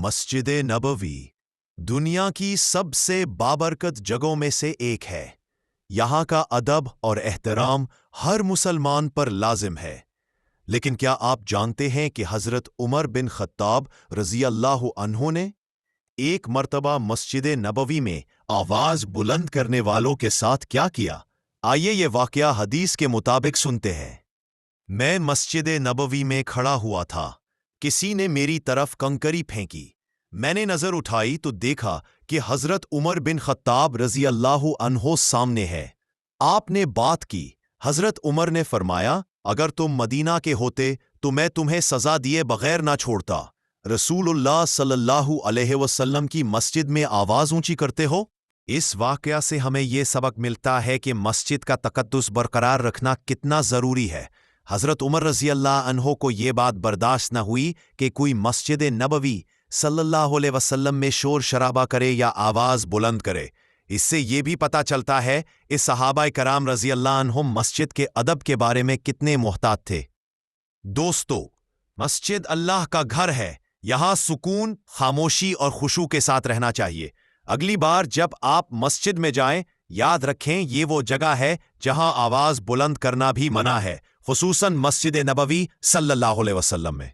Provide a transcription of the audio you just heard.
مسجد نبوی دنیا کی سب سے بابرکت جگہوں میں سے ایک ہے۔ یہاں کا ادب اور احترام ہر مسلمان پر لازم ہے۔ لیکن کیا آپ جانتے ہیں کہ حضرت عمر بن خطاب رضی اللہ عنہ نے ایک مرتبہ مسجد نبوی میں آواز بلند کرنے والوں کے ساتھ کیا کیا؟ آئیے یہ واقعہ حدیث کے مطابق سنتے ہیں۔ میں مسجد نبوی میں کھڑا ہوا تھا، کسی نے میری طرف کنکری پھینکی۔ میں نے نظر اٹھائی تو دیکھا کہ حضرت عمر بن خطاب رضی اللہ عنہ سامنے ہے۔ آپ نے بات کی۔ حضرت عمر نے فرمایا، اگر تم مدینہ کے ہوتے تو میں تمہیں سزا دیے بغیر نہ چھوڑتا۔ رسول اللہ صلی اللہ علیہ وسلم کی مسجد میں آواز اونچی کرتے ہو؟ اس واقعہ سے ہمیں یہ سبق ملتا ہے کہ مسجد کا تقدس برقرار رکھنا کتنا ضروری ہے۔ حضرت عمر رضی اللہ عنہ کو یہ بات برداشت نہ ہوئی کہ کوئی مسجد نبوی صلی اللہ علیہ وسلم میں شور شرابہ کرے یا آواز بلند کرے۔ اس سے یہ بھی پتہ چلتا ہے اس صحابہ کرام رضی اللہ عنہم مسجد کے ادب کے بارے میں کتنے محتاط تھے۔ دوستو، مسجد اللہ کا گھر ہے، یہاں سکون، خاموشی اور خشوع کے ساتھ رہنا چاہیے۔ اگلی بار جب آپ مسجد میں جائیں، یاد رکھیں یہ وہ جگہ ہے جہاں آواز بلند کرنا بھی منع ہے، خصوصاً مسجد نبوی صلی اللہ علیہ وسلم میں۔